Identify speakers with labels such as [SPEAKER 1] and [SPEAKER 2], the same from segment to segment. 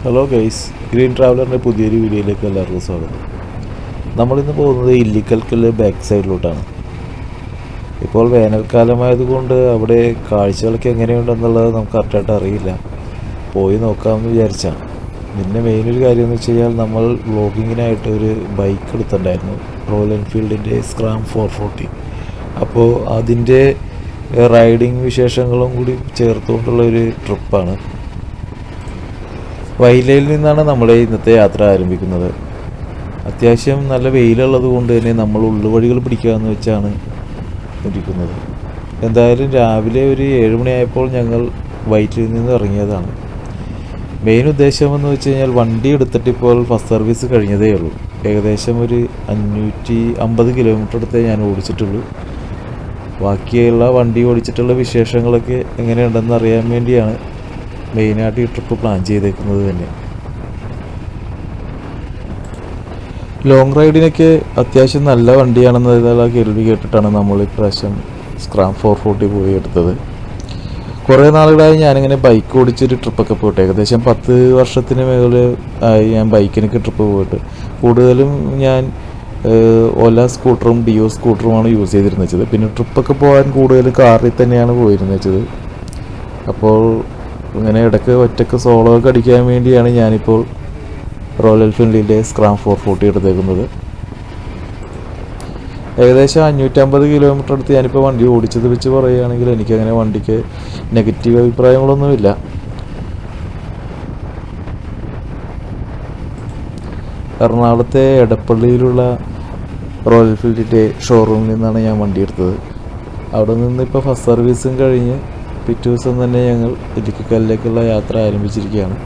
[SPEAKER 1] Hello guys, green ട്രാവലറിൻ്റെ പുതിയൊരു വീഡിയോയിലേക്ക് എല്ലാവർക്കും സ്വാഗതം. നമ്മളിന്ന് പോകുന്നത് ഇല്ലിക്കൽക്കല്ല് ബാക്ക് സൈഡിലോട്ടാണ്. ഇപ്പോൾ വേനൽക്കാലമായതുകൊണ്ട് അവിടെ കാഴ്ചകളൊക്കെ എങ്ങനെയുണ്ടെന്നുള്ളത് നമുക്ക് കറക്റ്റായിട്ട് അറിയില്ല. പോയി നോക്കാമെന്ന് വിചാരിച്ചാണ്. പിന്നെ മെയിനൊരു കാര്യം എന്ന് വെച്ച് കഴിഞ്ഞാൽ നമ്മൾ വ്ളോഗിങ്ങിനായിട്ട് ഒരു ബൈക്ക് എടുത്തിട്ടുണ്ടായിരുന്നു, റോയൽ എൻഫീൽഡിൻ്റെ സ്ക്രാം 440. അപ്പോൾ അതിൻ്റെ റൈഡിങ് വിശേഷങ്ങളും കൂടി ചേർത്തുകൊണ്ടുള്ളൊരു ട്രിപ്പാണ്. വൈലയിൽ നിന്നാണ് നമ്മൾ ഇന്നത്തെ യാത്ര ആരംഭിക്കുന്നത്. അത്യാവശ്യം നല്ല വെയിലുള്ളത് കൊണ്ട് തന്നെ നമ്മൾ ഉള്ളുവഴികൾ പിടിക്കാമെന്ന് വെച്ചാണ് ഇരിക്കുന്നത്. എന്തായാലും രാവിലെ ഒരു 7 മണിയായപ്പോൾ ഞങ്ങൾ വൈറ്റിൽ നിന്ന് ഇറങ്ങിയതാണ്. മെയിൻ ഉദ്ദേശമെന്ന് വെച്ച് കഴിഞ്ഞാൽ വണ്ടി എടുത്തിട്ട് ഇപ്പോൾ ഫസ്റ്റ് സർവീസ് കഴിഞ്ഞതേ ഉള്ളൂ. ഏകദേശം ഒരു 550 കിലോമീറ്റർ അടുത്തേ ഞാൻ ഓടിച്ചിട്ടുള്ളൂ. ബാക്കിയുള്ള വണ്ടി ഓടിച്ചിട്ടുള്ള വിശേഷങ്ങളൊക്കെ എങ്ങനെയുണ്ടെന്ന് അറിയാൻ വേണ്ടിയാണ് മെയിനായിട്ട് ഈ ട്രിപ്പ് പ്ലാൻ ചെയ്തേക്കുന്നത് തന്നെ. ലോങ് റൈഡിനൊക്കെ അത്യാവശ്യം നല്ല വണ്ടിയാണെന്നതിലുള്ള കേൾവി കേട്ടിട്ടാണ് നമ്മൾ ഇപ്രാവശ്യം സ്ക്രാം 440 പോയി എടുത്തത്. കുറേ നാളുകളായി ഞാനിങ്ങനെ ബൈക്ക് ഓടിച്ചൊരു ട്രിപ്പൊക്കെ പോയിട്ട്, ഏകദേശം 10 വർഷത്തിന് മുകളിൽ ആയി ഞാൻ ബൈക്കിനൊക്കെ ട്രിപ്പ് പോയിട്ട്. കൂടുതലും ഞാൻ ഓല സ്കൂട്ടറും ഡിയോ സ്കൂട്ടറുമാണ് യൂസ് ചെയ്തിരുന്നത്. പിന്നെ ട്രിപ്പൊക്കെ പോകാൻ കൂടുതലും കാറിൽ തന്നെയാണ് പോയിരുന്നത്. അപ്പോൾ ഇങ്ങനെ ഇടയ്ക്ക് ഒറ്റയ്ക്ക് സോളോ ഒക്കെ അടിക്കാൻ വേണ്ടിയാണ് ഞാനിപ്പോൾ റോയൽ എൻഫീൽഡിൻ്റെ സ്ക്രാം 440 എടുത്തേക്കുന്നത്. ഏകദേശം 550 കിലോമീറ്റർ അടുത്ത് ഞാനിപ്പോൾ വണ്ടി ഓടിച്ചത് വെച്ച് പറയുകയാണെങ്കിൽ എനിക്കങ്ങനെ വണ്ടിക്ക് നെഗറ്റീവ് അഭിപ്രായങ്ങളൊന്നുമില്ല. എറണാകുളത്തെ എടപ്പള്ളിയിലുള്ള റോയൽ എൻഫീൽഡിൻ്റെ ഷോറൂമിൽ നിന്നാണ് ഞാൻ വണ്ടി എടുത്തത്. അവിടെ നിന്ന് ഇപ്പോൾ ഫസ്റ്റ് സർവീസും കഴിഞ്ഞ് പിറ്റേ ദിവസം തന്നെ ഞങ്ങൾ ഇല്ലിക്കൽക്കല്ലിലേക്കുള്ള യാത്ര ആരംഭിച്ചിരിക്കുകയാണ്.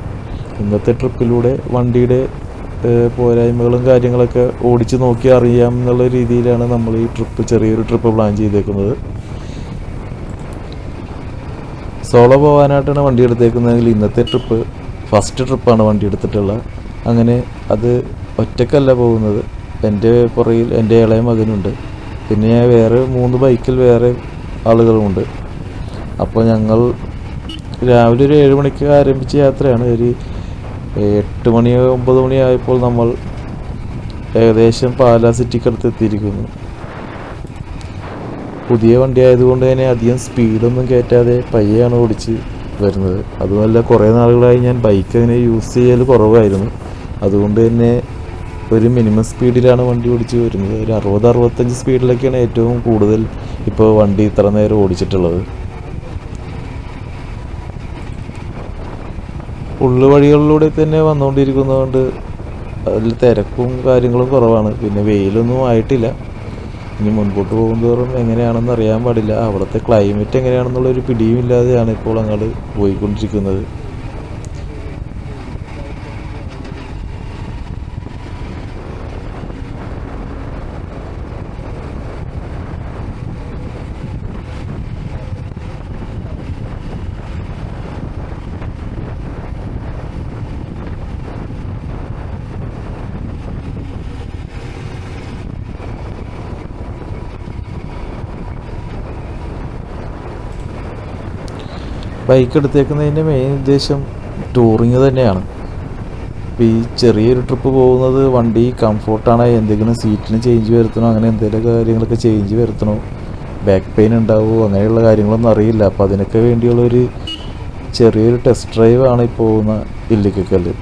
[SPEAKER 1] ഇന്നത്തെ ട്രിപ്പിലൂടെ വണ്ടിയുടെ പോരായ്മകളും കാര്യങ്ങളൊക്കെ ഓടിച്ച് നോക്കി അറിയാം എന്നുള്ള രീതിയിലാണ് നമ്മൾ ഈ ചെറിയൊരു ട്രിപ്പ് പ്ലാൻ ചെയ്തേക്കുന്നത്. സോളോ പോകാനായിട്ടാണ് വണ്ടി എടുത്തേക്കുന്നതെങ്കിൽ ഇന്നത്തെ ട്രിപ്പ് ഫസ്റ്റ് ട്രിപ്പാണ് വണ്ടി എടുത്തിട്ടുള്ളത്. അങ്ങനെ അത് ഒറ്റക്കല്ല പോകുന്നത്, എൻ്റെ പുറകിൽ എൻ്റെ ഇളയ മകനുണ്ട്. പിന്നെ വേറെ 3 ബൈക്കിൽ വേറെ ആളുകളുമുണ്ട്. അപ്പോൾ ഞങ്ങൾ രാവിലെ ഒരു 7 മണിക്ക് ആരംഭിച്ച യാത്രയാണ്. ഒരു 8 മണി 9 മണി ആയപ്പോൾ നമ്മൾ ഏകദേശം പാലാ സിറ്റിക്കടുത്ത് എത്തിയിരിക്കുന്നു. പുതിയ വണ്ടി ആയതുകൊണ്ട് തന്നെ അധികം സ്പീഡൊന്നും കയറ്റാതെ പയ്യാണ് ഓടിച്ച് വരുന്നത്. അതുമല്ല, കുറേ നാളുകളായി ഞാൻ ബൈക്ക് അങ്ങനെ യൂസ് ചെയ്യൽ കുറവായിരുന്നു. അതുകൊണ്ട് തന്നെ ഒരു മിനിമം സ്പീഡിലാണ് വണ്ടി ഓടിച്ച് വരുന്നത്. ഒരു 60-65 സ്പീഡിലൊക്കെയാണ് ഏറ്റവും കൂടുതൽ ഇപ്പോൾ വണ്ടി ഇത്ര നേരം ഓടിച്ചിട്ടുള്ളത്. ഉള്ളുവഴികളിലൂടെ തന്നെ വന്നുകൊണ്ടിരിക്കുന്നതുകൊണ്ട് അതിൽ തിരക്കും കാര്യങ്ങളും കുറവാണ്. പിന്നെ വെയിലൊന്നും ആയിട്ടില്ല. ഇനി മുൻപോട്ട് പോകുന്നതോറും എങ്ങനെയാണെന്ന് അറിയാൻ പാടില്ല. അവിടുത്തെ ക്ലൈമറ്റ് എങ്ങനെയാണെന്നുള്ളൊരു പിടിയുമില്ലാതെയാണ് ഇപ്പോൾ അങ്ങോട്ട് പോയിക്കൊണ്ടിരിക്കുന്നത്. ബൈക്ക് എടുത്തേക്കുന്നതിൻ്റെ മെയിൻ ഉദ്ദേശം ടൂറിങ് തന്നെയാണ്. ഇപ്പോൾ ഈ ചെറിയൊരു ട്രിപ്പ് പോകുന്നത് വണ്ടി കംഫോർട്ടാണ്, എന്തെങ്കിലും സീറ്റിന് ചേഞ്ച് വരുത്തണോ, അങ്ങനെ എന്തെങ്കിലും കാര്യങ്ങളൊക്കെ ചേഞ്ച് വരുത്തണോ, ബാക്ക് പെയിൻ ഉണ്ടാവുമോ, അങ്ങനെയുള്ള കാര്യങ്ങളൊന്നും അറിയില്ല. അപ്പോൾ അതിനൊക്കെ വേണ്ടിയുള്ളൊരു ചെറിയൊരു ടെസ്റ്റ് ഡ്രൈവാണ് ഈ പോകുന്ന ഇല്ലിക്കൽക്കല്ല്.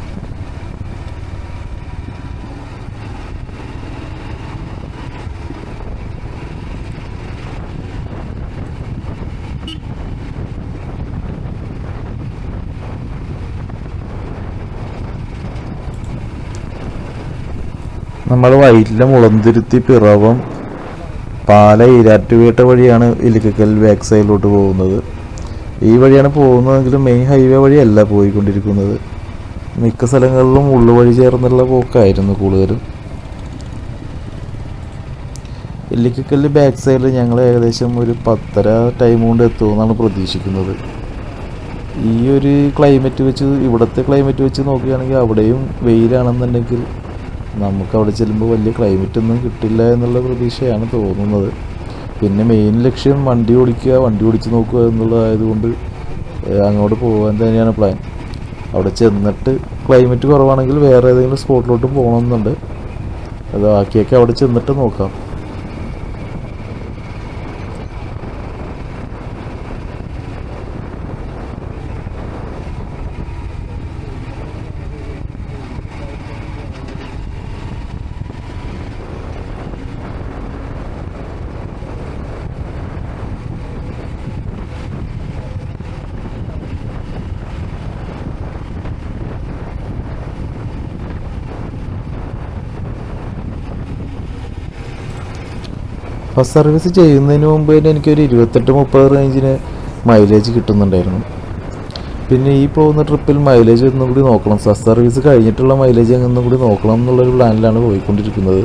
[SPEAKER 1] നമ്മൾ വൈറ്റിലെ മുളന്തുരുത്തി, പിറവം, പാല, ഈരാറ്റുപേട്ട വഴിയാണ് ഇല്ലിക്കൽ ബാക്ക് സൈഡിലോട്ട് പോകുന്നത്. ഈ വഴിയാണ് പോകുന്നതെങ്കിലും മെയിൻ ഹൈവേ വഴിയല്ല പോയിക്കൊണ്ടിരിക്കുന്നത്. മിക്ക സ്ഥലങ്ങളിലും ഉള്ളുവഴി ചേർന്നുള്ള പോക്കായിരുന്നു കൂടുതലും. ഇല്ലിക്കൽ ബാക്ക് സൈഡിൽ ഞങ്ങൾ ഏകദേശം ഒരു 10:30 ടൈം കൊണ്ട് എത്തുമെന്നാണ് പ്രതീക്ഷിക്കുന്നത്. ഈ ഒരു ക്ലൈമറ്റ് വെച്ച്, ഇവിടുത്തെ ക്ലൈമറ്റ് വെച്ച് നോക്കുകയാണെങ്കിൽ അവിടെയും വെയിലാണെന്നുണ്ടെങ്കിൽ നമുക്ക് അവിടെ ചെല്ലുമ്പോൾ വലിയ ക്ലൈമറ്റൊന്നും കിട്ടില്ല എന്നുള്ള പ്രതീക്ഷയാണ് തോന്നുന്നത്. പിന്നെ മെയിൻ ലക്ഷ്യം വണ്ടി ഓടിച്ച് നോക്കുക എന്നുള്ളതായതുകൊണ്ട് അങ്ങോട്ട് പോകാൻ തന്നെയാണ് പ്ലാൻ. അവിടെ ചെന്നിട്ട് ക്ലൈമറ്റ് കുറവാണെങ്കിൽ വേറെ ഏതെങ്കിലും സ്പോട്ടിലോട്ട് പോകണമെന്നുണ്ട്. അത് ബാക്കിയൊക്കെ അവിടെ ചെന്നിട്ട് നോക്കാം. ഫസ്റ്റ് സർവീസ് ചെയ്യുന്നതിന് മുമ്പ് തന്നെ എനിക്കൊരു 28-30 റേഞ്ചിന് മൈലേജ് കിട്ടുന്നുണ്ടായിരുന്നു. പിന്നെ ഈ പോകുന്ന ട്രിപ്പിൽ മൈലേജ് ഒന്നും കൂടി നോക്കണം, ഫസ്റ്റ് സർവീസ് കഴിഞ്ഞിട്ടുള്ള മൈലേജ് ഒന്നും കൂടി നോക്കണം എന്നുള്ളൊരു പ്ലാനിലാണ് പോയിക്കൊണ്ടിരിക്കുന്നത്.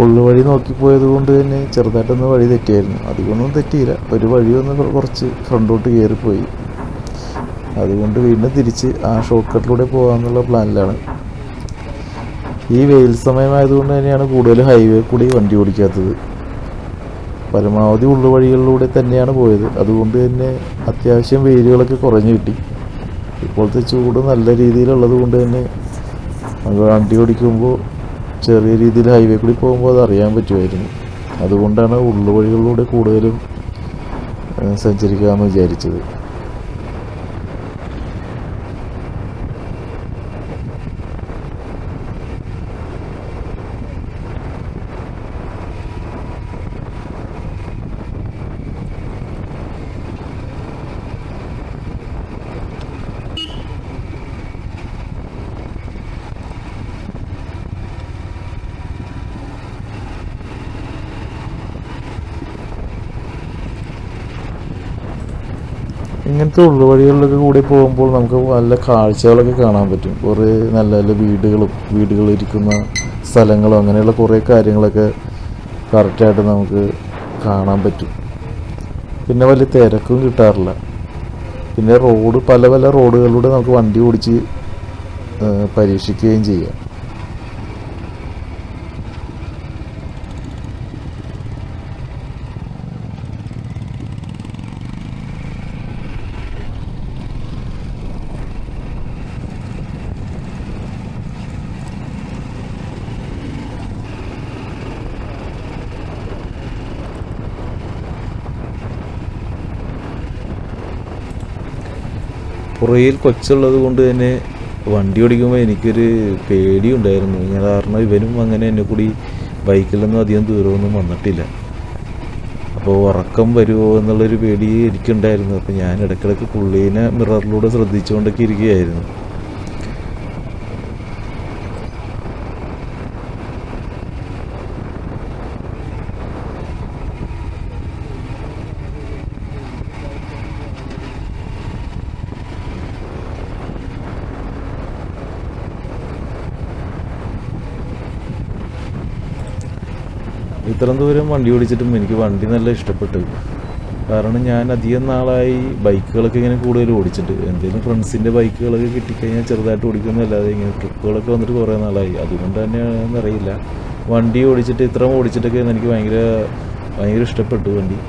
[SPEAKER 1] ഉള്ളുവഴി നോക്കിപ്പോയത് കൊണ്ട് തന്നെ ചെറുതായിട്ടൊന്ന് വഴി തെറ്റിയായിരുന്നു. അധികമൊന്നും തെറ്റിയില്ല, ഒരു വഴി ഒന്ന് കുറച്ച് ഫ്രണ്ടോട്ട് കയറിപ്പോയി. അതുകൊണ്ട് വീണ്ടും തിരിച്ച് ആ ഷോർട്ട് കട്ടിലൂടെ പോകാമെന്നുള്ള പ്ലാനിലാണ്. ഈ വെയിൽ സമയമായതുകൊണ്ട് തന്നെയാണ് കൂടുതൽ ഹൈവേ കൂടി വണ്ടി ഓടിക്കാത്തത്. പരമാവധി ഉള്ളുവഴികളിലൂടെ തന്നെയാണ് പോയത്. അതുകൊണ്ട് തന്നെ അത്യാവശ്യം വെയിലുകളൊക്കെ കുറഞ്ഞു കിട്ടി. ഇപ്പോഴത്തെ ചൂട് നല്ല രീതിയിലുള്ളത് കൊണ്ട് തന്നെ നമുക്ക് വണ്ടി ഓടിക്കുമ്പോൾ ചെറിയ രീതിയിൽ ഹൈവേ കൂടി പോകുമ്പോൾ അത് അറിയാൻ പറ്റുമായിരുന്നു. അതുകൊണ്ടാണ് ഉള്ളുവഴികളിലൂടെ കൂടുതലും സഞ്ചരിക്കാമെന്ന് വിചാരിച്ചത്. ഇങ്ങനത്തെ ഉള്ളുവഴികളിലൊക്കെ കൂടി പോകുമ്പോൾ നമുക്ക് നല്ല കാഴ്ചകളൊക്കെ കാണാൻ പറ്റും. കുറേ നല്ല നല്ല വീടുകളിരിക്കുന്ന സ്ഥലങ്ങളും അങ്ങനെയുള്ള കുറേ കാര്യങ്ങളൊക്കെ കറക്റ്റായിട്ട് നമുക്ക് കാണാൻ പറ്റും. പിന്നെ വലിയ തിരക്കും കിട്ടാറില്ല. പിന്നെ പല പല റോഡുകളിലൂടെ നമുക്ക് വണ്ടി ഓടിച്ച് പരീക്ഷിക്കുകയും ചെയ്യാം. പുറയിൽ കൊച്ചുള്ളത് കൊണ്ട് തന്നെ വണ്ടി ഓടിക്കുമ്പോൾ എനിക്കൊരു പേടിയുണ്ടായിരുന്നു. കാരണം ഇവനും അങ്ങനെ എന്നെ കൂടി ബൈക്കിലൊന്നും അധികം ദൂരമൊന്നും വന്നിട്ടില്ല. അപ്പോൾ ഉറക്കം വരുമോ എന്നുള്ളൊരു പേടി എനിക്കുണ്ടായിരുന്നു. അപ്പോൾ ഞാൻ ഇടയ്ക്കിടയ്ക്ക് പുള്ളീനെ മിററിലൂടെ ശ്രദ്ധിച്ചുകൊണ്ടൊക്കെ ഇരിക്കുകയായിരുന്നു. ഇത്രയും ദൂരം വണ്ടി ഓടിച്ചിട്ടും എനിക്ക് വണ്ടി നല്ല ഇഷ്ടപ്പെട്ടു. കാരണം ഞാൻ അധികം നാളായി ബൈക്കുകളൊക്കെ ഇങ്ങനെ കൂടുതൽ ഓടിച്ചിട്ട്, എന്തെങ്കിലും ഫ്രണ്ട്സിൻ്റെ ബൈക്കുകളൊക്കെ കിട്ടിക്കഴിഞ്ഞാൽ ചെറുതായിട്ട് ഓടിക്കുന്നതല്ലാതെ ഇങ്ങനെ ട്രിപ്പുകളൊക്കെ വന്നിട്ട് കുറേ നാളായി. അതുകൊണ്ട് തന്നെയാണെന്നറിയില്ല, വണ്ടി ഓടിച്ചിട്ട് ഇത്രയും ഓടിച്ചിട്ടൊക്കെ എനിക്ക് ഭയങ്കര ഇഷ്ടപ്പെട്ടു വണ്ടി.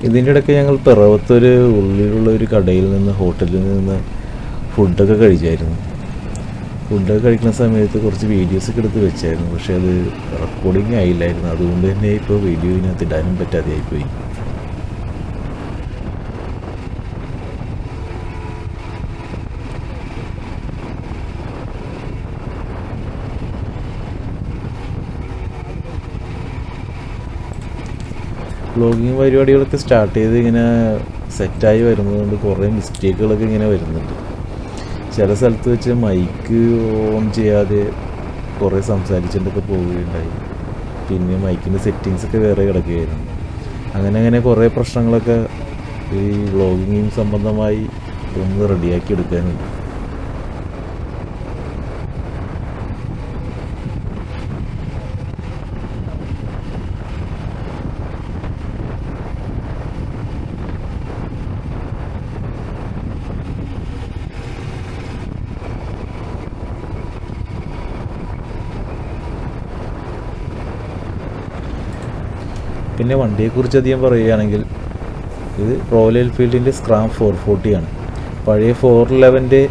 [SPEAKER 1] ഇതിൻ്റെ ഇടയ്ക്ക് ഞങ്ങൾ പിറവത്തൊരു ഉള്ളിലുള്ള ഒരു കടയിൽ നിന്ന് ഹോട്ടലിൽ നിന്ന് ഫുഡൊക്കെ കഴിച്ചായിരുന്നു. ഫുഡൊക്കെ കഴിക്കുന്ന സമയത്ത് കുറച്ച് വീഡിയോസൊക്കെ എടുത്ത് വെച്ചായിരുന്നു, പക്ഷേ അത് റെക്കോർഡിങ് ആയില്ലായിരുന്നു. അതുകൊണ്ട് തന്നെ ഇപ്പോൾ വീഡിയോ ഇതിനകത്ത് ഇടാനും പറ്റാതെയായിപ്പോയി. വ്ളോഗിങ് പരിപാടികളൊക്കെ സ്റ്റാർട്ട് ചെയ്ത് ഇങ്ങനെ സെറ്റായി വരുന്നതുകൊണ്ട് കുറേ മിസ്റ്റേക്കുകളൊക്കെ ഇങ്ങനെ വരുന്നുണ്ട്. ചില സ്ഥലത്ത് വെച്ച് മൈക്ക് ഓൺ ചെയ്യാതെ കുറേ സംസാരിച്ചിട്ടൊക്കെ പോവുകയുണ്ടായി. പിന്നെ മൈക്കിൻ്റെ സെറ്റിങ്സൊക്കെ വേറെ കിടക്കുകയായിരുന്നു. അങ്ങനെ കുറേ പ്രശ്നങ്ങളൊക്കെ ഈ വ്ളോഗിങ് സംബന്ധമായി ഒന്ന് റെഡിയാക്കി എടുക്കാനുണ്ട്. പിന്നെ വണ്ടിയെക്കുറിച്ച് അധികം പറയുകയാണെങ്കിൽ ഇത് റോയൽ എൻഫീൽഡിൻ്റെ സ്ക്രാം 440 ആണ്. പഴയ 411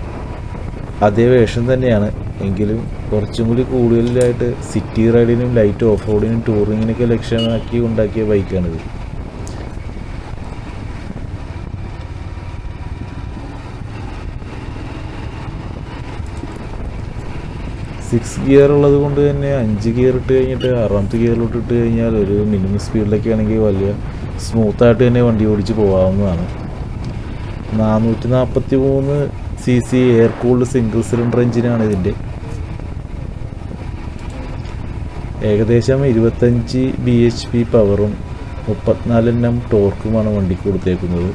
[SPEAKER 1] അതേ വേഷം തന്നെയാണ്, എങ്കിലും കുറച്ചും കൂടി കൂടുതലായിട്ട് സിറ്റി റൈഡിനും ലൈറ്റ് ഓഫ് റോഡിനും ടൂറിങ്ങിനൊക്കെ ലക്ഷ്യമാക്കി ഉണ്ടാക്കിയ ബൈക്കാണിത്. സിക്സ് ഗിയർ ഉള്ളത് കൊണ്ട് തന്നെ 5 ഗിയർ ഇട്ട് കഴിഞ്ഞിട്ട് 6ാമത്തെ ഗിയറിലോട്ട് ഇട്ട് കഴിഞ്ഞാൽ ഒരു മിനിമം സ്പീഡിലൊക്കെ ആണെങ്കിൽ വലിയ സ്മൂത്തായിട്ട് തന്നെ വണ്ടി ഓടിച്ച് പോകാവുന്നതാണ്. 443 cc air cooled single cylinder എഞ്ചിനാണ് ഇതിൻ്റെ. ഏകദേശം 25 bhp പവറും 34 Nm ടോർക്കുമാണ് വണ്ടിക്ക് കൊടുത്തേക്കുന്നത്.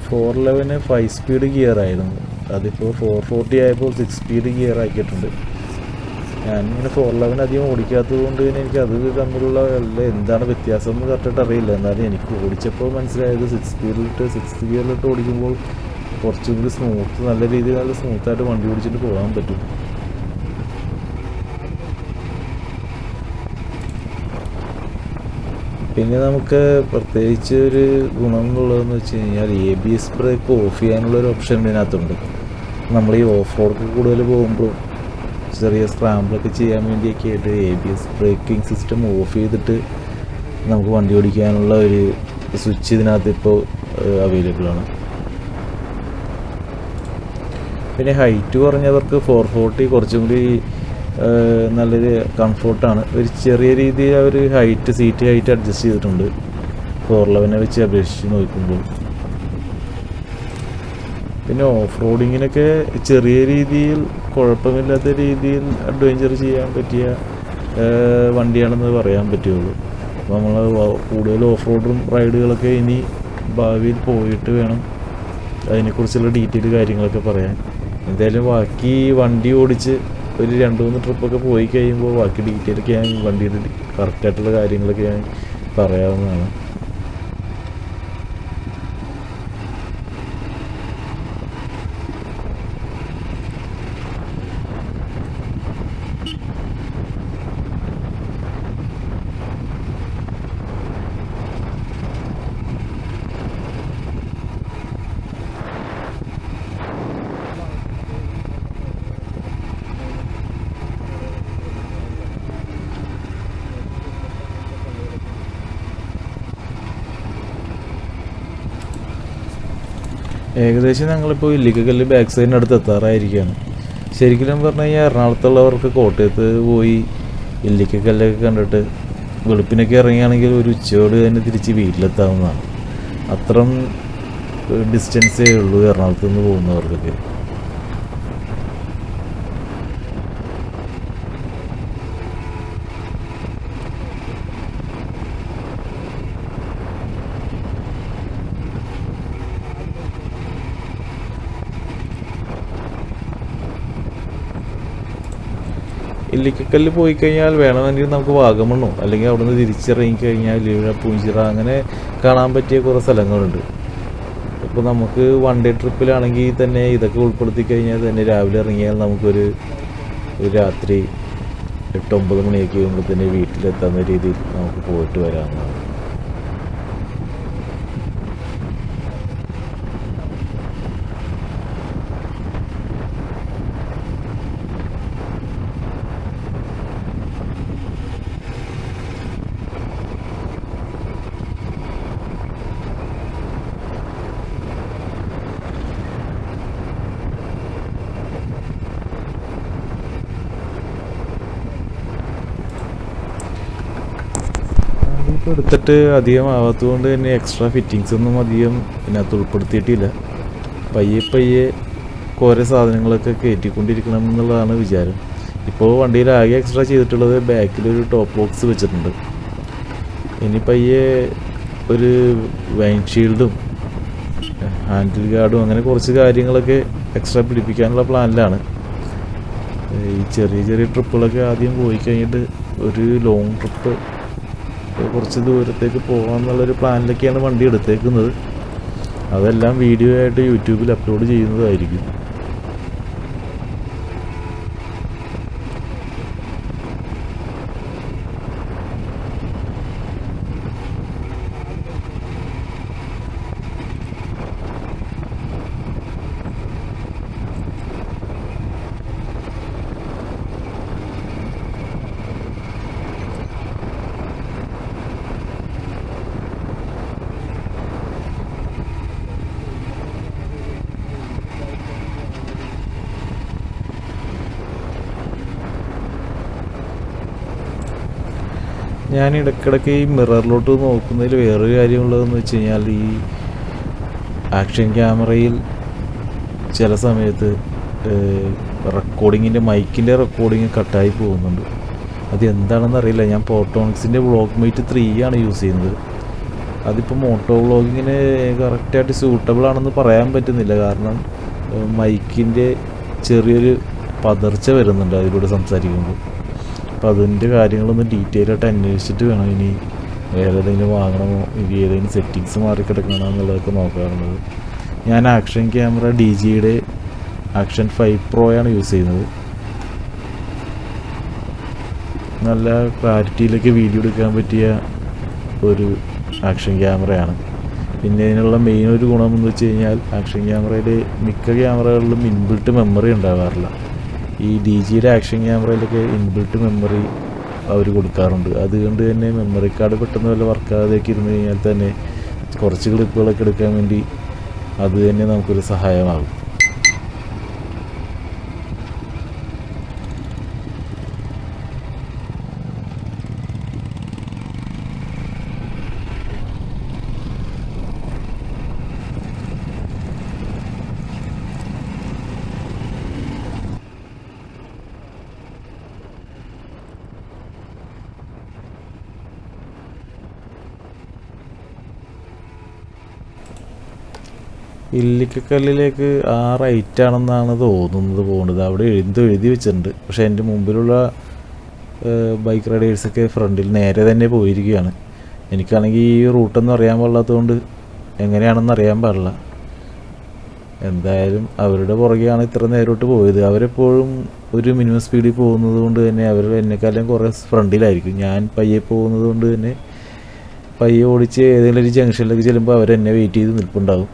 [SPEAKER 1] 411 5 സ്പീഡ് ഗിയർ ആയിരുന്നു, അതിപ്പോൾ 440 ആയപ്പോൾ 6 സ്പീഡ് ഗിയർ ആക്കിയിട്ടുണ്ട്. ഞാനിങ്ങനെ 411 അധികം ഓടിക്കാത്തത് കൊണ്ട് തന്നെ എനിക്ക് അത് തമ്മിലുള്ള എന്താണ് വ്യത്യാസം എന്ന് കറക്റ്റായിട്ട് അറിയില്ല. എന്നാലും എനിക്ക് ഓടിച്ചപ്പോൾ മനസ്സിലായത് 6 ഗിയറിലിട്ട് ഓടിക്കുമ്പോൾ കുറച്ചും കൂടി നല്ല രീതിയിൽ നല്ല സ്മൂത്തായിട്ട് വണ്ടി ഓടിച്ചിട്ട് പോകാൻ പറ്റും. പിന്നെ നമുക്ക് പ്രത്യേകിച്ച് ഒരു ഗുണം എന്നുള്ളതെന്ന് വെച്ച് കഴിഞ്ഞാൽ ABS ബ്രേക്ക് ഓഫ് ചെയ്യാനുള്ളൊരു ഓപ്ഷൻ ഇതിനകത്തുണ്ട്. നമ്മൾ ഈ ഓഫ് റോഡ് കൂടുതൽ പോകുമ്പോൾ ചെറിയ സ്ക്രാമ്പിളൊക്കെ ചെയ്യാൻ വേണ്ടിയൊക്കെ ആയിട്ട് ABS ബ്രേക്കിംഗ് സിസ്റ്റം ഓഫ് ചെയ്തിട്ട് നമുക്ക് വണ്ടി ഓടിക്കാനുള്ള ഒരു സ്വിച്ച് ഇതിനകത്ത് ഇപ്പോൾ അവൈലബിൾ ആണ്. പിന്നെ ഹൈറ്റ് കുറഞ്ഞവർക്ക് 440 കുറച്ചും കൂടി നല്ലൊരു കംഫോർട്ടാണ്. ഒരു ചെറിയ രീതിയിൽ അവർ സീറ്റ് ഹൈറ്റ് അഡ്ജസ്റ്റ് ചെയ്തിട്ടുണ്ട് 411 വെച്ച് അപേക്ഷിച്ച് നോക്കുമ്പോൾ. പിന്നെ ഓഫ് റോഡിങ്ങിനൊക്കെ ചെറിയ രീതിയിൽ കുഴപ്പമില്ലാത്ത രീതിയിൽ അഡ്വഞ്ചർ ചെയ്യാൻ പറ്റിയ വണ്ടിയാണെന്ന് പറയാൻ പറ്റുള്ളൂ. അപ്പോൾ നമ്മൾ കൂടുതൽ ഓഫ് റോഡും റൈഡുകളൊക്കെ ഇനി ഭാവിയിൽ പോയിട്ട് വേണം അതിനെക്കുറിച്ചുള്ള ഡീറ്റെയിൽ കാര്യങ്ങളൊക്കെ പറയാൻ. എന്തായാലും ബാക്കി വണ്ടി ഓടിച്ച് ഒരു 2-3 ട്രിപ്പൊക്കെ പോയി കഴിയുമ്പോൾ ബാക്കി ഡീറ്റെയിലൊക്കെ ഞാൻ വണ്ടിയുടെ കറക്റ്റായിട്ടുള്ള കാര്യങ്ങളൊക്കെ ഞാൻ പറയാവുന്നതാണ്. ഏകദേശം ഞങ്ങളിപ്പോൾ ഇല്ലിക്കക്കല്ല് ബാക്ക് സൈഡിനടുത്ത് എത്താറായിരിക്കുകയാണ്. ശരിക്കും പറഞ്ഞു കഴിഞ്ഞാൽ എറണാകുളത്തുള്ളവർക്ക് കോട്ടയത്ത് പോയി ഇല്ലിക്കക്കല്ലൊക്കെ കണ്ടിട്ട് വെളുപ്പിനൊക്കെ ഇറങ്ങിയാണെങ്കിൽ ഒരു ഉച്ചയോട് തന്നെ തിരിച്ച് വീട്ടിലെത്താവുന്നതാണ്. അത്രയും ഡിസ്റ്റൻസേ ഉള്ളൂ എറണാകുളത്ത് നിന്ന് പോകുന്നവർക്കൊക്കെ. ഇല്ലിക്കക്കല്ല് പോയി കഴിഞ്ഞാൽ വേണമെങ്കിൽ നമുക്ക് വാഗമണ്ണോ അല്ലെങ്കിൽ അവിടെ നിന്ന് തിരിച്ചിറങ്ങിക്കഴിഞ്ഞാൽ പൂഞ്ചിറ അങ്ങനെ കാണാൻ പറ്റിയ കുറേ സ്ഥലങ്ങളുണ്ട്. ഇപ്പോൾ നമുക്ക് വൺ ഡേ ട്രിപ്പിലാണെങ്കിൽ തന്നെ ഇതൊക്കെ ഉൾപ്പെടുത്തി കഴിഞ്ഞാൽ തന്നെ രാവിലെ ഇറങ്ങിയാൽ നമുക്കൊരു രാത്രി 8-9 മണിയൊക്കെ ആകുമ്പോൾ തന്നെ വീട്ടിലെത്താവുന്ന രീതിയിൽ നമുക്ക് പോയിട്ട് വരാവുന്നതാണ്. എടുത്തിട്ട് അധികം ആവാത്തതുകൊണ്ട് തന്നെ എക്സ്ട്രാ ഫിറ്റിങ്സ് ഒന്നും അധികം ഇതിനകത്ത് ഉൾപ്പെടുത്തിയിട്ടില്ല. പയ്യെ കുറേ സാധനങ്ങളൊക്കെ കയറ്റിക്കൊണ്ടിരിക്കണം എന്നുള്ളതാണ് വിചാരം. ഇപ്പോൾ വണ്ടിയിൽ ആകെ എക്സ്ട്രാ ചെയ്തിട്ടുള്ളത് ബാക്കിലൊരു ടോപ്പ് ബോക്സ് വെച്ചിട്ടുണ്ട്. ഇനി പയ്യെ ഒരു വൈൻഷീൽഡും ഹാൻഡിൽ ഗാർഡും അങ്ങനെ കുറച്ച് കാര്യങ്ങളൊക്കെ എക്സ്ട്രാ പിടിപ്പിക്കാനുള്ള പ്ലാനിലാണ്. ഈ ചെറിയ ട്രിപ്പുകളൊക്കെ ആദ്യം പോയി കഴിഞ്ഞിട്ട് ഒരു ലോങ് ട്രിപ്പ് കുറച്ച് ദൂരത്തേക്ക് പോകാമെന്നുള്ളൊരു പ്ലാനിലൊക്കെയാണ് വണ്ടി എടുത്തേക്കുന്നത്. അതെല്ലാം വീഡിയോ ആയിട്ട് യൂട്യൂബിൽ അപ്ലോഡ് ചെയ്യുന്നതായിരിക്കും. ഞാൻ ഇടയ്ക്കിടയ്ക്ക് ഈ മിററിലോട്ട് നോക്കുന്നതിൽ വേറൊരു കാര്യമുള്ളതെന്ന് വെച്ച് കഴിഞ്ഞാൽ ഈ ആക്ഷൻ ക്യാമറയിൽ ചില സമയത്ത് റെക്കോർഡിങ്ങിൻ്റെ മൈക്കിൻ്റെ റെക്കോർഡിങ് കട്ടായി പോകുന്നുണ്ട്. അത് എന്താണെന്ന് അറിയില്ല. ഞാൻ പോർട്ടോണിക്സിൻ്റെ വ്ളോഗ് മേറ്റ് 3 ആണ് യൂസ് ചെയ്യുന്നത്. അതിപ്പോൾ മോട്ടോ വ്ളോഗിങ്ങിന് കറക്റ്റായിട്ട് സ്യൂട്ടബിൾ ആണെന്ന് പറയാൻ പറ്റുന്നില്ല. കാരണം മൈക്കിൻ്റെ ചെറിയൊരു പതർച്ച വരുന്നുണ്ട് അതിലൂടെ സംസാരിക്കുമ്പോൾ. അപ്പോൾ അതിൻ്റെ കാര്യങ്ങളൊന്ന് ഡീറ്റെയിൽ ആയിട്ട് അന്വേഷിച്ചിട്ട് വേണം ഇനി വേറെ ഏതെങ്കിലും വാങ്ങണമോ, ഇനി ഏതെങ്കിലും സെറ്റിങ്സ് മാറിക്കിടക്കണോ എന്നുള്ളതൊക്കെ നോക്കാറുള്ളത്. ഞാൻ ആക്ഷൻ ക്യാമറ DJയുടെ ആക്ഷൻ 5 Pro ആണ് യൂസ് ചെയ്യുന്നത്. നല്ല ക്ലാരിറ്റിയിലൊക്കെ വീഡിയോ എടുക്കാൻ പറ്റിയ ഒരു ആക്ഷൻ ക്യാമറയാണ്. പിന്നെ ഇതിനുള്ള മെയിൻ ഒരു ഗുണമെന്ന് വെച്ച് കഴിഞ്ഞാൽ ആക്ഷൻ ക്യാമറയിൽ മിക്ക ക്യാമറകളിലും ഇൻബിൽട്ട് മെമ്മറി ഉണ്ടാകാറില്ല. ഈ DJയുടെ ആക്ഷൻ ക്യാമറയിലൊക്കെ ഇൻബിൽട്ട് മെമ്മറി അവർ കൊടുക്കാറുണ്ട്. അതുകൊണ്ട് തന്നെ മെമ്മറി കാർഡ് പെട്ടെന്ന് വല്ല വർക്കാകാതെയൊക്കെ ഇരുന്ന് കഴിഞ്ഞാൽ തന്നെ കുറച്ച് ക്ലിപ്പുകളൊക്കെ എടുക്കാൻ വേണ്ടി അത് തന്നെ നമുക്കൊരു സഹായമാകും. ഇല്ലിക്കക്കല്ലിലേക്ക് ആ റൈറ്റാണെന്നാണ് പോകുന്നത്. അവിടെ എഴുതി വെച്ചിട്ടുണ്ട്. പക്ഷേ എൻ്റെ മുമ്പിലുള്ള ബൈക്ക് റൈഡേഴ്സൊക്കെ ഫ്രണ്ടിൽ നേരെ തന്നെ പോയിരിക്കുകയാണ്. എനിക്കാണെങ്കിൽ ഈ റൂട്ടൊന്നും അറിയാൻ പാടില്ലാത്തതുകൊണ്ട് എങ്ങനെയാണെന്ന് അറിയാൻ പാടില്ല. എന്തായാലും അവരുടെ പുറകെയാണ് ഇത്ര നേരോട്ട് പോയത്. അവരെപ്പോഴും ഒരു മിനിമം സ്പീഡിൽ പോകുന്നത് കൊണ്ട് തന്നെ അവർ എന്നെക്കാളും കുറേ ഫ്രണ്ടിലായിരിക്കും. ഞാൻ പയ്യെ പോകുന്നത് കൊണ്ട് തന്നെ പയ്യെ ഓടിച്ച് ഏതെങ്കിലും ഒരു ജംഗ്ഷനിലേക്ക് ചെല്ലുമ്പോൾ അവരെന്നെ വെയിറ്റ് ചെയ്ത് നിൽപ്പുണ്ടാകും.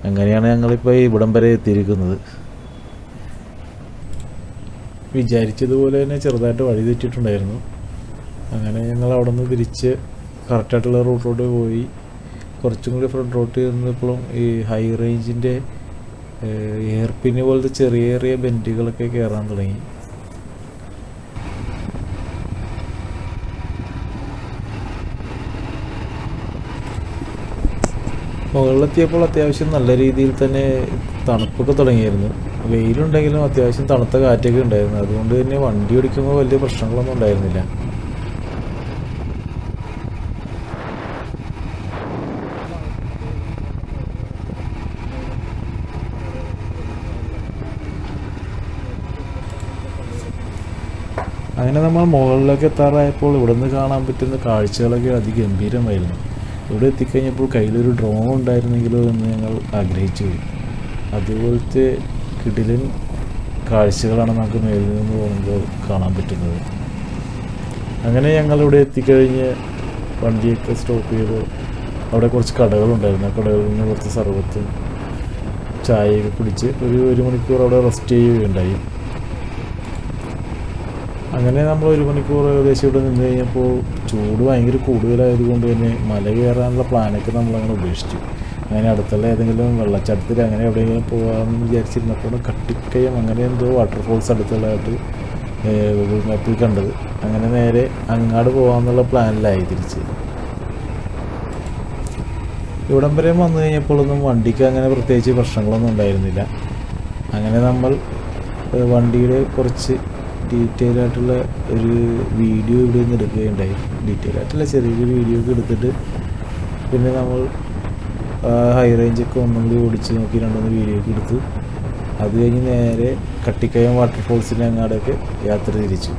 [SPEAKER 1] അങ്ങനെയാണ് ഞങ്ങളിപ്പോൾ ഇവിടം വരെ എത്തിയിരിക്കുന്നത്. വിചാരിച്ചതുപോലെ തന്നെ ചെറുതായിട്ട് വഴി തെറ്റിയിട്ടുണ്ടായിരുന്നു. അങ്ങനെ ഞങ്ങൾ അവിടെ നിന്ന് തിരിച്ച് കറക്റ്റായിട്ടുള്ള റൂട്ടിലോട്ട് പോയി. കുറച്ചും കൂടി ഫ്രണ്ട് റോട്ട് ചെന്നപ്പോഴും ഈ ഹൈ റേഞ്ചിൻ്റെ എയർ പിന്ന് പോലത്തെ ചെറിയ ബെൻഡുകളൊക്കെ കയറാൻ തുടങ്ങി. മുകളിലെത്തിയപ്പോൾ അത്യാവശ്യം നല്ല രീതിയിൽ തന്നെ തണുപ്പൊക്കെ തുടങ്ങിയിരുന്നു. വെയിലുണ്ടെങ്കിലും അത്യാവശ്യം തണുത്ത കാറ്റൊക്കെ ഉണ്ടായിരുന്നു. അതുകൊണ്ട് തന്നെ വണ്ടി ഓടിക്കുമ്പോൾ വലിയ പ്രശ്നങ്ങളൊന്നും ഉണ്ടായിരുന്നില്ല. അങ്ങനെ നമ്മൾ മുകളിലേക്ക് എത്താറായപ്പോൾ ഇവിടെ നിന്ന് കാണാൻ പറ്റുന്ന കാഴ്ചകളൊക്കെ അതിഗംഭീരമായിരുന്നു. ഇവിടെ എത്തിക്കഴിഞ്ഞപ്പോൾ കയ്യിലൊരു ഡ്രോൺ ഉണ്ടായിരുന്നെങ്കിലോ എന്ന് ഞങ്ങൾ ആഗ്രഹിച്ചു പോയി. അതുപോലത്തെ കിടിലൻ കാഴ്ചകളാണ് നമുക്ക് മേലിൽ നിന്ന് പോകുമ്പോൾ കാണാൻ പറ്റുന്നത്. അങ്ങനെ ഞങ്ങളിവിടെ എത്തിക്കഴിഞ്ഞ് വണ്ടിയൊക്കെ സ്റ്റോപ്പ് ചെയ്ത് അവിടെ കുറച്ച് കടകളുണ്ടായിരുന്നു. ആ കടകളിൽ നിന്ന് കുറച്ച് സർബത്തും ചായയൊക്കെ കുടിച്ച് ഒരു മണിക്കൂർ അവിടെ റെസ്റ്റ് ചെയ്യുകയുണ്ടായി. അങ്ങനെ നമ്മൾ 1 മണിക്കൂർ ഏകദേശം ഇവിടെ നിന്ന് കഴിഞ്ഞപ്പോൾ ചൂട് ഭയങ്കര കൂടുതലായതുകൊണ്ട് തന്നെ മല കയറാനുള്ള പ്ലാനൊക്കെ നമ്മളങ്ങനെ ഉപേക്ഷിച്ചു. അങ്ങനെ അടുത്തുള്ള ഏതെങ്കിലും വെള്ളച്ചാട്ടത്തിൽ അങ്ങനെ എവിടെയെങ്കിലും പോകാമെന്ന് വിചാരിച്ചിരുന്നപ്പോൾ കട്ടിക്കയം അങ്ങനെ എന്തോ വാട്ടർഫോൾസ് അടുത്തുള്ളതായിട്ട് ഗൂഗിൾ മാപ്പിൽ കണ്ടത്. അങ്ങനെ നേരെ അങ്ങാട് പോകാമെന്നുള്ള പ്ലാനിലായി തിരിച്ച്. ഇവിടം വരെ വന്നു കഴിഞ്ഞപ്പോഴൊന്നും വണ്ടിക്ക് അങ്ങനെ പ്രത്യേകിച്ച് പ്രശ്നങ്ങളൊന്നും ഉണ്ടായിരുന്നില്ല. അങ്ങനെ നമ്മൾ വണ്ടിയുടെ കുറച്ച് ഡീറ്റെയിൽ ആയിട്ടുള്ള ഒരു വീഡിയോ ഇവിടെ നിന്ന് എടുക്കുകയുണ്ടായി. ഡീറ്റെയിൽ ആയിട്ടുള്ള ചെറിയൊരു വീഡിയോ ഒക്കെ എടുത്തിട്ട് പിന്നെ നമ്മൾ ഹൈ റേഞ്ചൊക്കെ ഒന്നും കൂടി ഓടിച്ച് നോക്കി 2-3 വീഡിയോ ഒക്കെ എടുത്തു. അത് കഴിഞ്ഞ് നേരെ കട്ടിക്കയം വാട്ടർഫോൾസിൻ്റെ അങ്ങാടൊക്കെ യാത്ര തിരിച്ചു.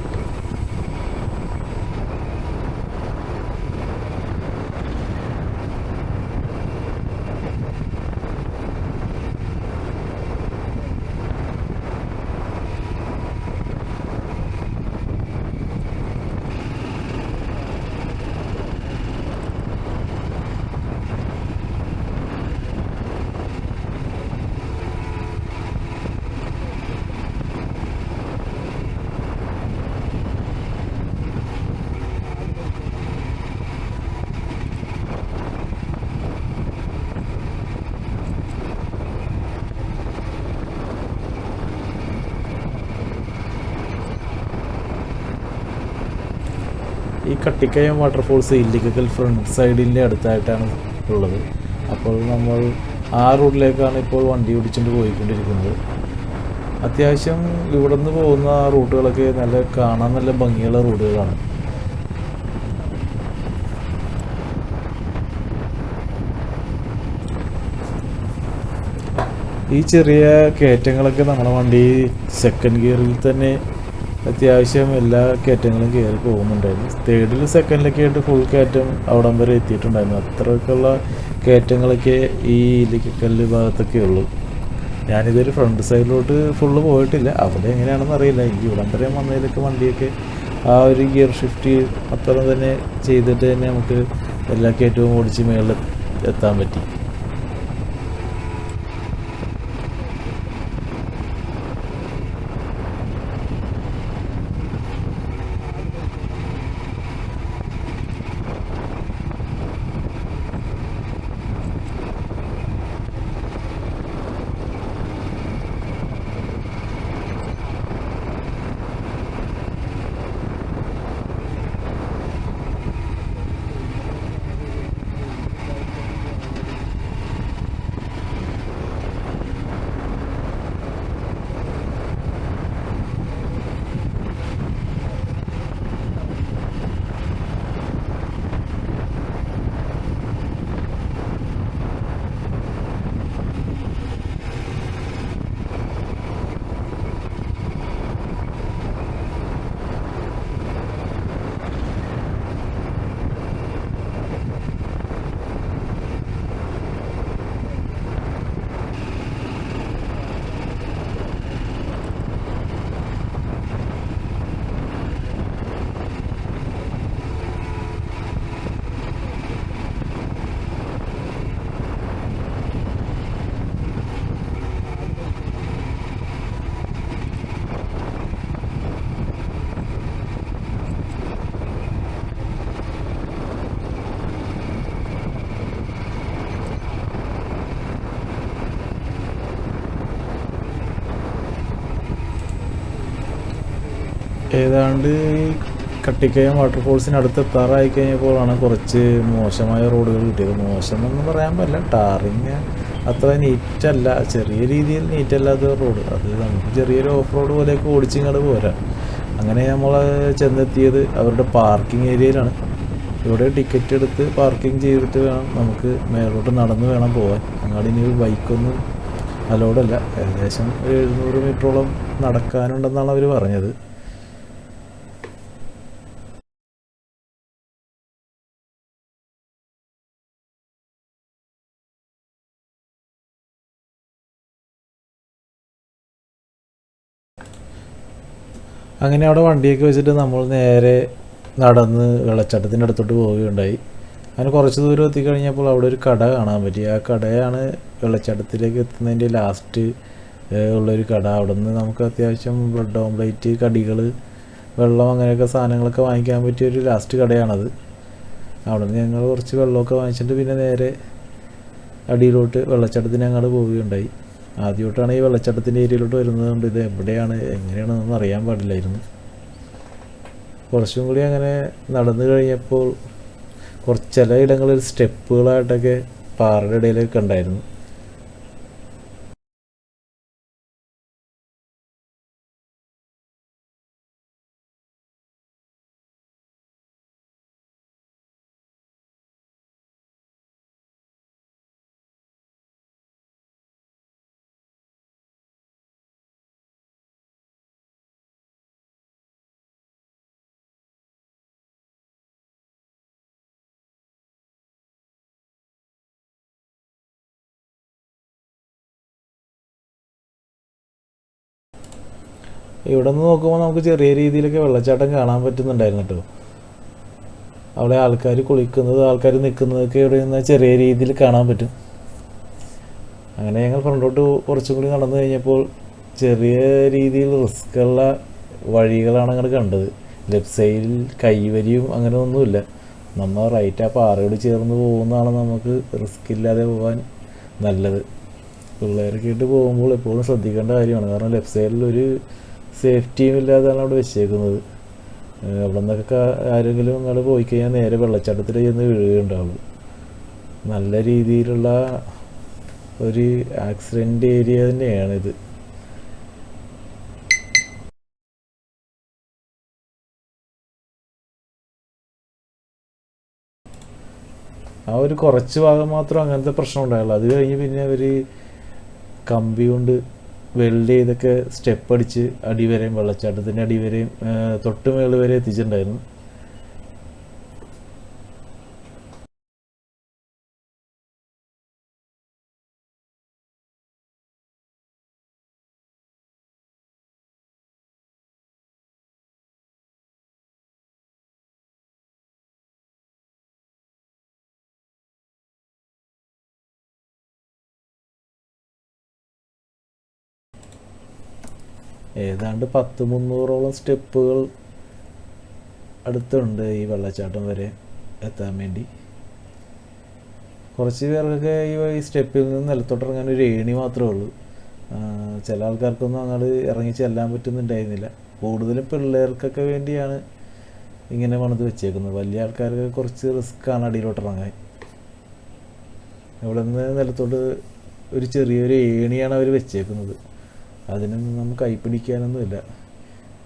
[SPEAKER 1] ഈ കട്ടിക്കയം വാട്ടർഫോൾസ് ഇല്ലിക്കൽ ഫ്രണ്ട് സൈഡിൻ്റെ അടുത്തായിട്ടാണ് ഉള്ളത്. അപ്പോൾ നമ്മൾ ആ റൂട്ടിലേക്കാണ് ഇപ്പോൾ വണ്ടി ഓടിച്ചുകൊണ്ട് പോയിക്കൊണ്ടിരിക്കുന്നത്. അത്യാവശ്യം ഇവിടെ നിന്ന് പോകുന്ന റൂട്ടുകളൊക്കെ കാണാൻ നല്ല ഭംഗിയുള്ള റൂട്ടുകളാണ്. ഈ ചെറിയ കയറ്റങ്ങളൊക്കെ നമ്മുടെ വണ്ടി സെക്കൻഡ് ഗിയറിൽ തന്നെ അത്യാവശ്യം എല്ലാ കയറ്റങ്ങളും കയറി പോകുന്നുണ്ടായിരുന്നു. തേർഡിൽ സെക്കൻഡിലൊക്കെ ആയിട്ട് ഫുൾ കയറ്റം അവിടം വരെ എത്തിയിട്ടുണ്ടായിരുന്നു. അത്രയ്ക്കുള്ള കയറ്റങ്ങളൊക്കെ ഈ ഇല്ലിക്കക്കല്ല് ഭാഗത്തൊക്കെ ഉള്ളൂ. ഞാനിതൊരു ഫ്രണ്ട് സൈഡിലോട്ട് ഫുള്ള് പോയിട്ടില്ല. അവിടെ എങ്ങനെയാണെന്ന് അറിയില്ല. ഈ ഇവിടം വരെ വന്നതിലൊക്കെ വണ്ടിയൊക്കെ ആ ഒരു ഗിയർ ഷിഫ്റ്റ് അത്ര തന്നെ ചെയ്തിട്ട് തന്നെ നമുക്ക് എല്ലാ കയറ്റവും ഓടിച്ച് മേളിൽ എത്താൻ പറ്റി. ഏതാണ്ട് കട്ടിക്കയം വാട്ടർഫോൾസിനടുത്ത് എത്താറായി കഴിഞ്ഞപ്പോഴാണ് കുറച്ച് മോശമായ റോഡുകൾ കിട്ടിയത്. മോശമെന്ന് പറയാൻ പറ്റില്ല, ടാറിങ് അത്ര നീറ്റല്ല, ചെറിയ രീതിയിൽ നീറ്റല്ലാത്ത റോഡ്. അത് നമുക്ക് ചെറിയൊരു ഓഫ് റോഡ് പോലെയൊക്കെ ഓടിച്ചിങ്ങോട്ട് പോരാ. അങ്ങനെ നമ്മൾ ചെന്നെത്തിയത് അവരുടെ പാർക്കിംഗ് ഏരിയയിലാണ്. ഇവിടെ ടിക്കറ്റ് എടുത്ത് പാർക്കിംഗ് ചെയ്തിട്ട് വേണം നമുക്ക് മേലോട്ട് നടന്ന് വേണം പോകാൻ. അങ്ങോട്ട് ഇനി ബൈക്കൊന്നും അലോഡല്ല. ഏകദേശം 700 മീറ്ററോളം നടക്കാനുണ്ടെന്നാണ് അവർ പറഞ്ഞത്. അങ്ങനെ അവിടെ വണ്ടിയൊക്കെ വെച്ചിട്ട് നമ്മൾ നേരെ നടന്ന് വെള്ളച്ചാട്ടത്തിൻ്റെ അടുത്തോട്ട് പോവുകയുണ്ടായി. അങ്ങനെ കുറച്ച് ദൂരം എത്തിക്കഴിഞ്ഞപ്പോൾ അവിടെ ഒരു കട കാണാൻ പറ്റി. ആ കടയാണ് വെള്ളച്ചാട്ടത്തിലേക്ക് എത്തുന്നതിൻ്റെ ലാസ്റ്റ് ഉള്ളൊരു കട. അവിടെ നിന്ന് നമുക്ക് അത്യാവശ്യം ബ്രെഡ് ഓംപ്ലേറ്റ്, കടികൾ, വെള്ളം അങ്ങനെയൊക്കെ സാധനങ്ങളൊക്കെ വാങ്ങിക്കാൻ പറ്റിയൊരു ലാസ്റ്റ് കടയാണത്. അവിടെ നിന്ന് ഞങ്ങൾ കുറച്ച് വെള്ളമൊക്കെ വാങ്ങിച്ചിട്ട് പിന്നെ നേരെ അടിയിലോട്ട് വെള്ളച്ചാട്ടത്തിന് അങ്ങോട്ട് പോവുകയുണ്ടായി. ആദ്യമായിട്ടാണ് ഈ വെള്ളച്ചാട്ടത്തിൻ്റെ ഏരിയയിലോട്ട് വരുന്നത് കൊണ്ട് ഇത് എവിടെയാണ് എങ്ങനെയാണെന്നൊന്നും അറിയാൻ പാടില്ലായിരുന്നു. കുറച്ചും കൂടി അങ്ങനെ നടന്നു കഴിഞ്ഞപ്പോൾ ചില ഇടങ്ങളിൽ സ്റ്റെപ്പുകളായിട്ടൊക്കെ പാറയുടെ ഇടയിലൊക്കെ ഉണ്ടായിരുന്നു. ഇവിടെ നിന്ന് നോക്കുമ്പോൾ നമുക്ക് ചെറിയ രീതിയിലൊക്കെ വെള്ളച്ചാട്ടം കാണാൻ പറ്റുന്നുണ്ടായിരുന്നു കേട്ടോ. അവിടെ ആൾക്കാർ കുളിക്കുന്നത്, ആൾക്കാർ നിൽക്കുന്നതൊക്കെ ഇവിടെ നിന്ന് ചെറിയ രീതിയിൽ കാണാൻ പറ്റും. അങ്ങനെ ഞങ്ങൾ ഫ്രണ്ടോട്ട് കുറച്ചും കൂടി നടന്നു കഴിഞ്ഞപ്പോൾ ചെറിയ രീതിയിൽ റിസ്ക്കുള്ള വഴികളാണ് അങ്ങോട്ട് കണ്ടത്. ലെഫ്റ്റ് സൈഡിൽ കൈവരിയും അങ്ങനെ ഒന്നുമില്ല. നമ്മൾ റൈറ്റ് ആ പാറയോട് ചേർന്ന് പോകുന്നതാണ് നമുക്ക് റിസ്ക് ഇല്ലാതെ പോകാൻ നല്ലത്. പിള്ളേരൊക്കെ ആയിട്ട് പോകുമ്പോൾ എപ്പോഴും ശ്രദ്ധിക്കേണ്ട കാര്യമാണ്. കാരണം ലെഫ്റ്റ് സൈഡിൽ ഒരു സേഫ്റ്റിയും ഇല്ലാതെയാണ് അവിടെ വെച്ചേക്കുന്നത്. അവിടെ നിന്നൊക്കെ ആരെങ്കിലും അങ്ങോട്ട് പോയി കഴിഞ്ഞാൽ നേരെ വെള്ളച്ചാട്ടത്തിൽ ചെന്ന് വീഴുകയുണ്ടാവുള്ളൂ. നല്ല രീതിയിലുള്ള ഒരു ആക്സിഡൻ്റ് ഏരിയ തന്നെയാണിത്. ആ ഒരു കുറച്ച് ഭാഗം മാത്രം അങ്ങനത്തെ പ്രശ്നം ഉണ്ടായുള്ളൂ. അത് കഴിഞ്ഞ് പിന്നെ അവർ കമ്പി കൊണ്ട് വെൽഡ് ചെയ്തൊക്കെ സ്റ്റെപ്പ് അടിച്ച് അടിവരെയും വെള്ളച്ചാട്ടത്തിൻ്റെ അടിവരെയും തൊട്ട് മേള് വരെ എത്തിച്ചിട്ടുണ്ടായിരുന്നു. ഏതാണ്ട് 100-300ഓളം സ്റ്റെപ്പുകൾ അടുത്തുണ്ട് ഈ വെള്ളച്ചാട്ടം വരെ എത്താൻ വേണ്ടി. കുറച്ച് പേർക്കൊക്കെ ഈ സ്റ്റെപ്പിൽ നിന്ന് നിലത്തോട്ടിറങ്ങാൻ ഒരു ഏണി മാത്രമേ ഉള്ളൂ. ചില ആൾക്കാർക്കൊന്നും അങ്ങോട്ട് ഇറങ്ങി ചെല്ലാൻ പറ്റുന്നുണ്ടായിരുന്നില്ല. കൂടുതലും പിള്ളേർക്കൊക്കെ വേണ്ടിയാണ് ഇങ്ങനെ പണിത് വെച്ചേക്കുന്നത്. വലിയ ആൾക്കാർക്ക് കുറച്ച് റിസ്ക്കാണ് അടിയിലോട്ട് ഇറങ്ങാൻ. ഇവിടെ നിന്ന് നിലത്തോട്ട് ഒരു ചെറിയൊരു ഏണിയാണ് അവർ വെച്ചേക്കുന്നത്. അതിനൊന്നും നമുക്ക് കൈ പിടിക്കാനൊന്നുമില്ല.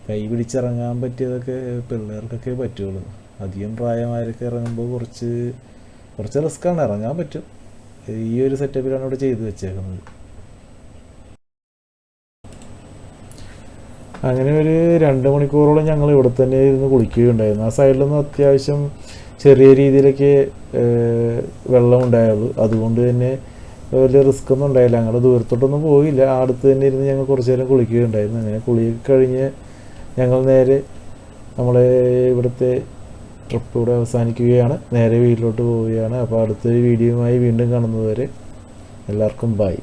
[SPEAKER 1] കൈ പിടിച്ചിറങ്ങാൻ പറ്റിയതൊക്കെ പിള്ളേർക്കൊക്കെ പറ്റുള്ളൂ. അധികം പ്രായമായൊക്കെ ഇറങ്ങുമ്പോൾ കുറച്ച് റിസ്ക്കാണ്. ഇറങ്ങാൻ പറ്റും. ഈ ഒരു സെറ്റപ്പിലാണ് ഇവിടെ ചെയ്ത് വെച്ചേക്കുന്നത്. അങ്ങനെ ഒരു 2 മണിക്കൂറോളം ഞങ്ങൾ ഇവിടെ തന്നെ ഇരുന്ന് കുളിക്കുകയുണ്ടായിരുന്നു. ആ സൈഡിലൊന്നും അത്യാവശ്യം ചെറിയ രീതിയിലൊക്കെ വെള്ളം ഉണ്ടായുള്ളൂ. അതുകൊണ്ട് തന്നെ വലിയ റിസ്ക് ഒന്നും ഉണ്ടായില്ല. ഞങ്ങൾ ദൂരത്തോട്ടൊന്നും പോയില്ല. അടുത്ത് തന്നെ ഇരുന്ന് ഞങ്ങൾ കുറച്ച് നേരം കുളിക്കുകയുണ്ടായിരുന്നു. അങ്ങനെ കുളിയൊക്കെ കഴിഞ്ഞ് ഞങ്ങൾ നേരെ നമ്മളെ ഇവിടുത്തെ ട്രിപ്പ് ഇവിടെ അവസാനിക്കുകയാണ്. നേരെ വീട്ടിലോട്ട് പോവുകയാണ്. അപ്പോൾ അടുത്തൊരു വീഡിയോയുമായി വീണ്ടും കാണുന്നതുവരെ എല്ലാവർക്കും ബൈ.